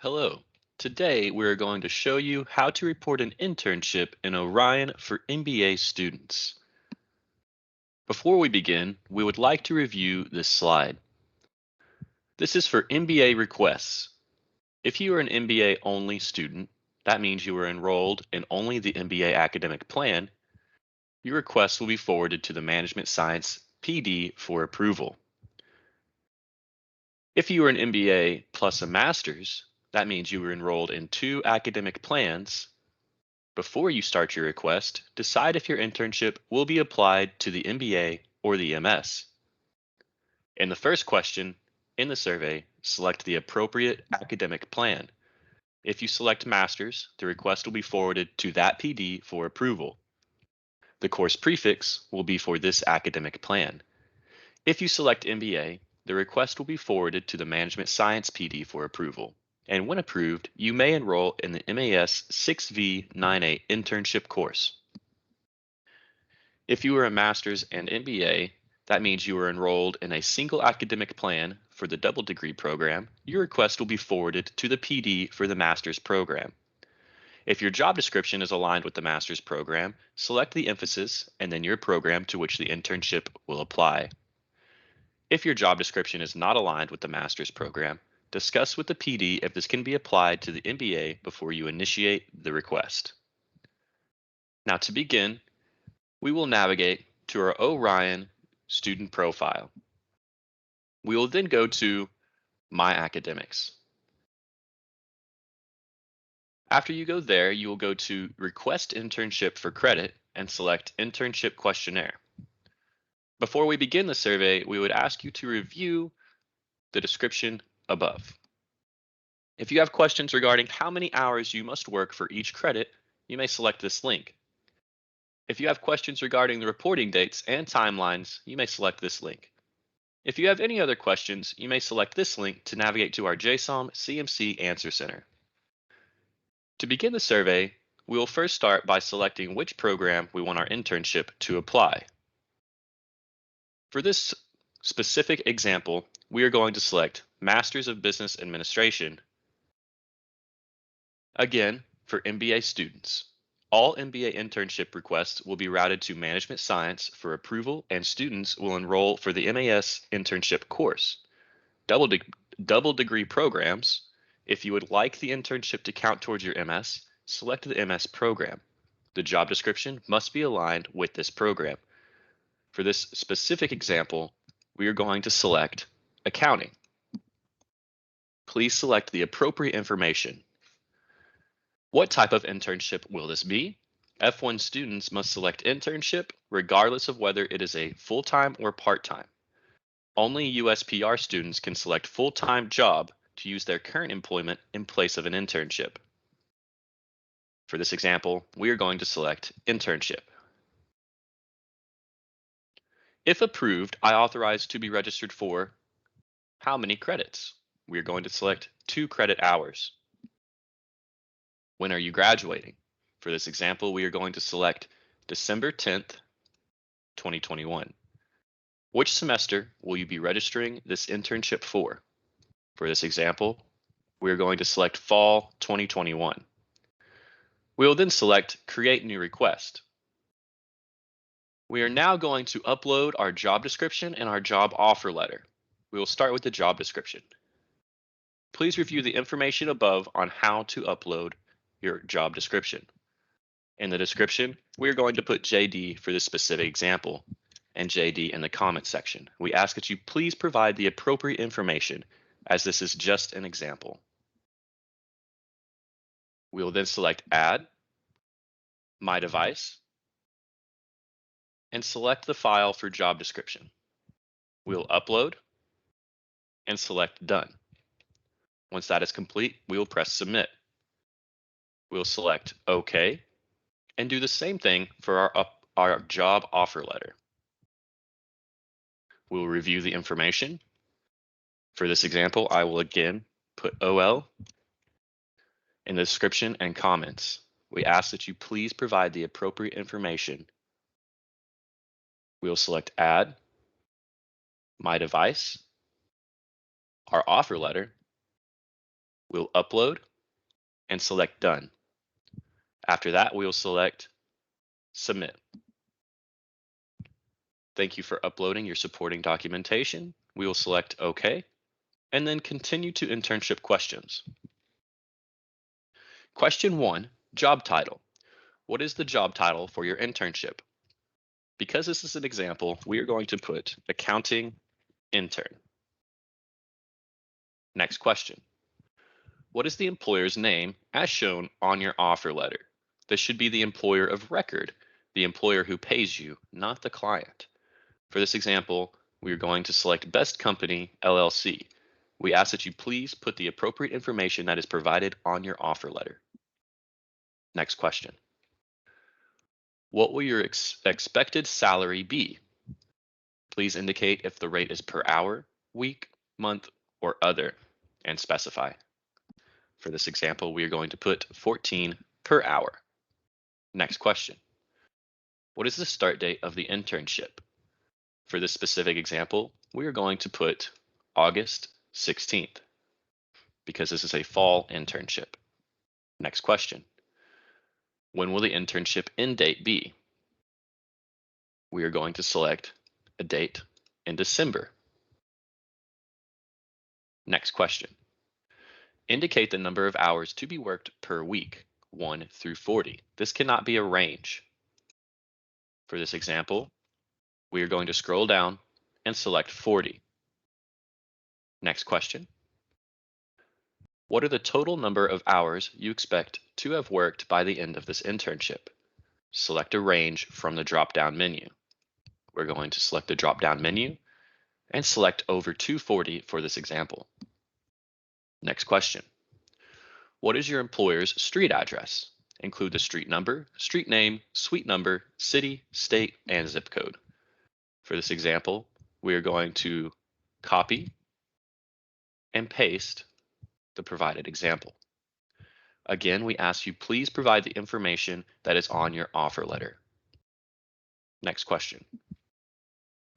Hello. Today we are going to show you how to report an internship in Orion for MBA students. Before we begin, we would like to review this slide. This is for MBA requests. If you are an MBA only student, that means you are enrolled in only the MBA academic plan, your request will be forwarded to the Management Science PD for approval. If you are an MBA plus a master's, that means you were enrolled in two academic plans. Before you start your request, decide if your internship will be applied to the MBA or the MS. In the first question in the survey, select the appropriate academic plan. If you select Master's, the request will be forwarded to that PD for approval. The course prefix will be for this academic plan. If you select MBA, the request will be forwarded to the Management Science PD for approval. And when approved, you may enroll in the MAS 6V98 internship course. If you are a master's and MBA, that means you are enrolled in a single academic plan for the double degree program. Your request will be forwarded to the PD for the master's program. If your job description is aligned with the master's program, select the emphasis and then your program to which the internship will apply. If your job description is not aligned with the master's program, discuss with the PD if this can be applied to the MBA before you initiate the request. Now to begin, we will navigate to our Orion student profile. We will then go to My Academics. After you go there, you will go to Request Internship for Credit and select Internship Questionnaire. Before we begin the survey, we would ask you to review the description above. If you have questions regarding how many hours you must work for each credit, you may select this link. If you have questions regarding the reporting dates and timelines, you may select this link. If you have any other questions, you may select this link to navigate to our JSOM CMC Answer Center. To begin the survey, we will first start by selecting which program we want our internship to apply. For this specific example, we are going to select Masters of Business Administration. Again, for MBA students. All MBA internship requests will be routed to Management Science for approval, and students will enroll for the MAS internship course. Double degree programs, if you would like the internship to count towards your MS, select the MS program. The job description must be aligned with this program. For this specific example, we are going to select Accounting. Please select the appropriate information. What type of internship will this be? F1 students must select internship regardless of whether it is a full-time or part-time. Only USPR students can select full-time job to use their current employment in place of an internship. For this example, we are going to select internship. If approved, I authorize to be registered for how many credits? We are going to select 2 credit hours. When are you graduating? For this example, we are going to select December 10th, 2021. Which semester will you be registering this internship for? For this example, we are going to select Fall 2021. We will then select Create New Request. We are now going to upload our job description and our job offer letter. We will start with the job description. Please review the information above on how to upload your job description. In the description, we are going to put JD for this specific example and JD in the comments section. We ask that you please provide the appropriate information as this is just an example. We will then select Add, My Device, and select the file for job description. We'll upload and select Done. Once that is complete, we will press Submit. We'll select OK and do the same thing for our job offer letter. We'll review the information. For this example, I will again put OL in the description and comments. We ask that you please provide the appropriate information. We'll select Add, My Device, our offer letter, We'll upload and select Done. After that, we will select Submit. Thank you for uploading your supporting documentation. We will select OK, and then continue to Internship Questions. Question 1, Job Title. What is the job title for your internship? Because this is an example, we are going to put Accounting Intern. Next question. What is the employer's name as shown on your offer letter? This should be the employer of record, the employer who pays you, not the client. For this example, we are going to select Best Company, LLC. We ask that you please put the appropriate information that is provided on your offer letter. Next question. What will your expected salary be? Please indicate if the rate is per hour, week, month, or other, and specify. For this example, we are going to put 14 per hour. Next question. What is the start date of the internship? For this specific example, we are going to put August 16th because this is a fall internship. Next question. When will the internship end date be? We are going to select a date in December. Next question. Indicate the number of hours to be worked per week, 1 through 40. This cannot be a range. For this example, we are going to scroll down and select 40. Next question. What are the total number of hours you expect to have worked by the end of this internship? Select a range from the drop-down menu. We're going to select the drop-down menu and select over 240 for this example. Next question. What is your employer's street address? Include the street number, street name, suite number, city, state, and zip code. For this example, we are going to copy and paste the provided example. Again, we ask you please provide the information that is on your offer letter. Next question.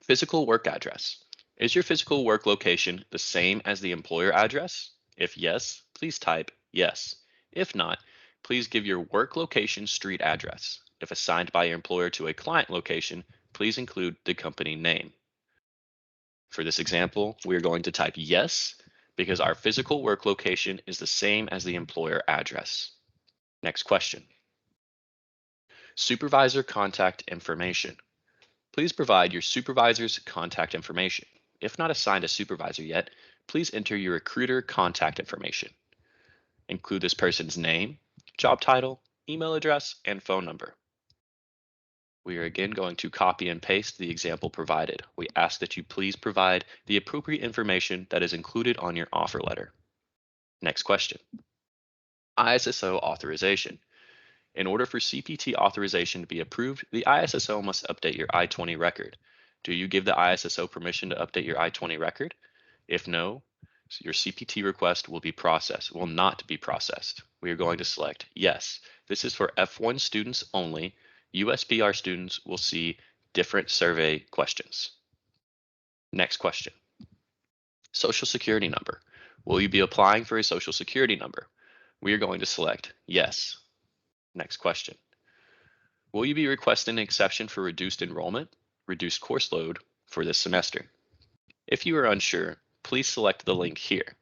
Physical work address. Is your physical work location the same as the employer address? If yes, please type yes. If not, please give your work location street address. If assigned by your employer to a client location, please include the company name. For this example, we are going to type yes because our physical work location is the same as the employer address. Next question. Supervisor contact information. Please provide your supervisor's contact information. If not assigned a supervisor yet, please enter your recruiter contact information. Include this person's name, job title, email address, and phone number. We are again going to copy and paste the example provided. We ask that you please provide the appropriate information that is included on your offer letter. Next question. ISSO authorization. In order for CPT authorization to be approved, the ISSO must update your I-20 record. Do you give the ISSO permission to update your I-20 record? If no, your CPT request will not be processed. We are going to select yes. This is for F1 students only. USPR students will see different survey questions. Next question. Social Security number. Will you be applying for a Social Security number? We are going to select yes. Next question. Will you be requesting an exception for reduced enrollment, reduced course load for this semester? If you are unsure, please select the link here.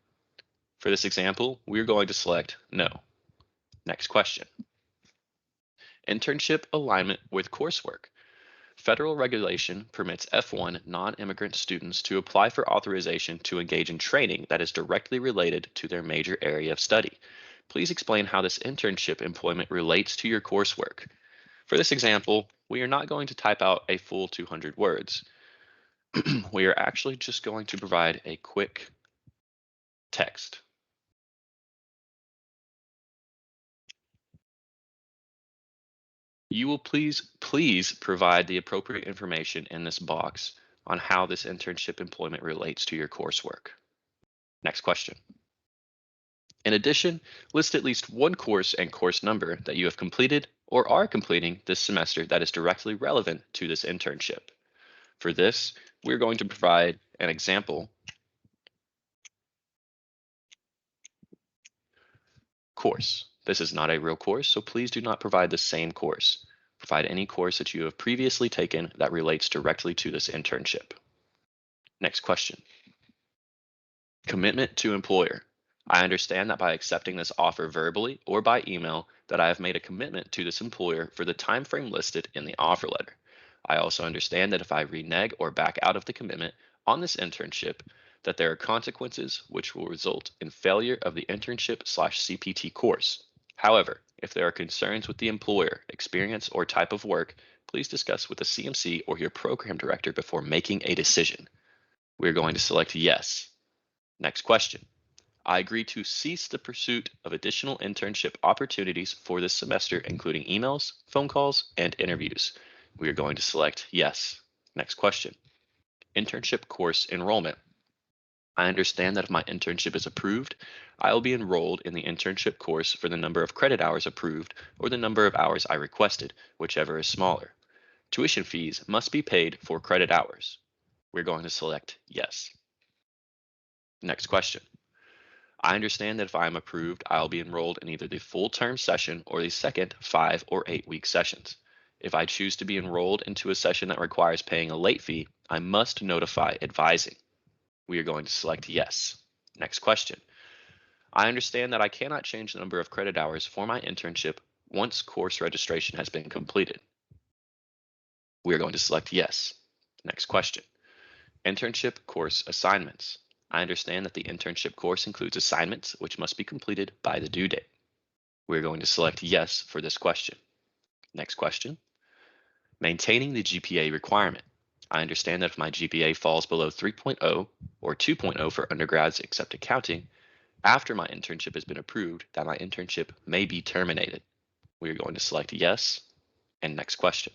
For this example, we are going to select no. Next question. Internship alignment with coursework. Federal regulation permits F1 non-immigrant students to apply for authorization to engage in training that is directly related to their major area of study. Please explain how this internship employment relates to your coursework. For this example, we are not going to type out a full 200 words. We are actually just going to provide a quick text. You will please provide the appropriate information in this box on how this internship employment relates to your coursework. Next question. In addition, list at least one course and course number that you have completed or are completing this semester that is directly relevant to this internship. For this, we're going to provide an example Course. This is not a real course, so please do not provide the same course. Provide any course that you have previously taken that relates directly to this internship. Next question. Commitment to employer. I understand that by accepting this offer verbally or by email that I have made a commitment to this employer for the time frame listed in the offer letter. I also understand that if I renege or back out of the commitment on this internship, that there are consequences which will result in failure of the internship/CPT course. However, if there are concerns with the employer, experience, or type of work, please discuss with the CMC or your program director before making a decision. We're going to select yes. Next question. I agree to cease the pursuit of additional internship opportunities for this semester, including emails, phone calls, and interviews. We are going to select yes. Next question. Internship course enrollment. I understand that if my internship is approved, I will be enrolled in the internship course for the number of credit hours approved or the number of hours I requested, whichever is smaller. Tuition fees must be paid for credit hours. We're going to select yes. Next question. I understand that if I am approved, I'll be enrolled in either the full term session or the second 5 or 8 week sessions. If I choose to be enrolled into a session that requires paying a late fee, I must notify advising. We are going to select yes. Next question. I understand that I cannot change the number of credit hours for my internship once course registration has been completed. We are going to select yes. Next question. Internship course assignments. I understand that the internship course includes assignments which must be completed by the due date. We're going to select yes for this question. Next question. Maintaining the GPA requirement. I understand that if my GPA falls below 3.0 or 2.0 for undergrads except accounting, after my internship has been approved, that my internship may be terminated. We are going to select yes. And next question.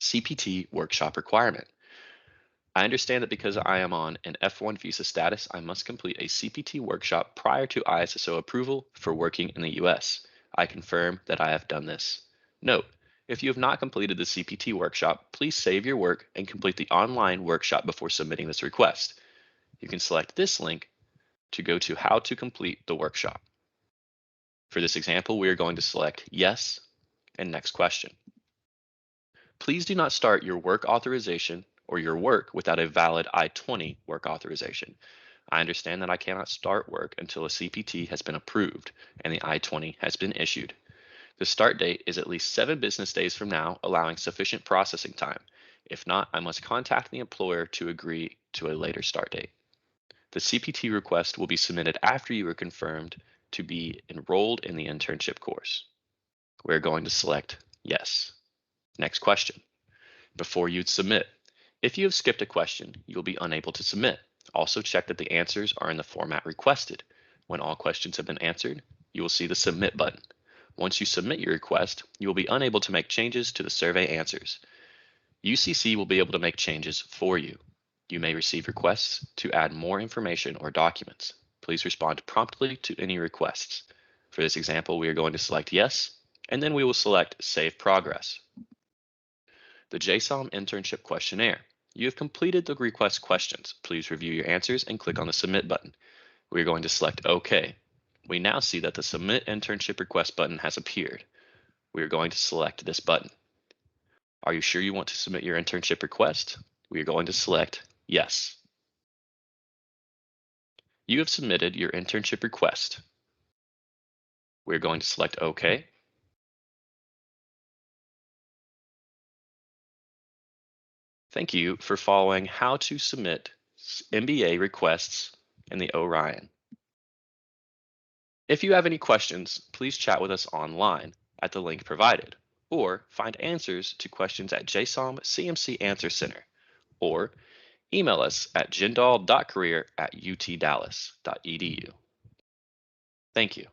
Cpt Workshop Requirement. I understand that because I am on an F1 visa status, I must complete a CPT workshop prior to ISSO approval for working in the US. I confirm that I have done this. Note, if you have not completed the CPT workshop, please save your work and complete the online workshop before submitting this request. You can select this link to go to how to complete the workshop. For this example, we are going to select yes and next question. Please do not start your work authorization or your work without a valid I-20 work authorization. I understand that I cannot start work until a CPT has been approved and the I-20 has been issued. The start date is at least 7 business days from now, allowing sufficient processing time. If not, I must contact the employer to agree to a later start date. The CPT request will be submitted after you are confirmed to be enrolled in the internship course. We're going to select yes. Next question. Before you submit, if you have skipped a question, you'll be unable to submit. Also check that the answers are in the format requested. When all questions have been answered, you will see the submit button. Once you submit your request, you will be unable to make changes to the survey answers. UCC will be able to make changes for you. You may receive requests to add more information or documents. Please respond promptly to any requests. For this example, we are going to select yes, and then we will select Save Progress. The JSOM Internship Questionnaire. You have completed the request questions. Please review your answers and click on the Submit button. We are going to select OK. We now see that the Submit Internship Request button has appeared. We are going to select this button. Are you sure you want to submit your internship request? We are going to select Yes. You have submitted your internship request. We're going to select OK. Thank you for following how to submit MBA requests in the Orion. If you have any questions, please chat with us online at the link provided, or find answers to questions at JSOM CMC Answer Center, or email us at jindal.career@utdallas.edu. Thank you.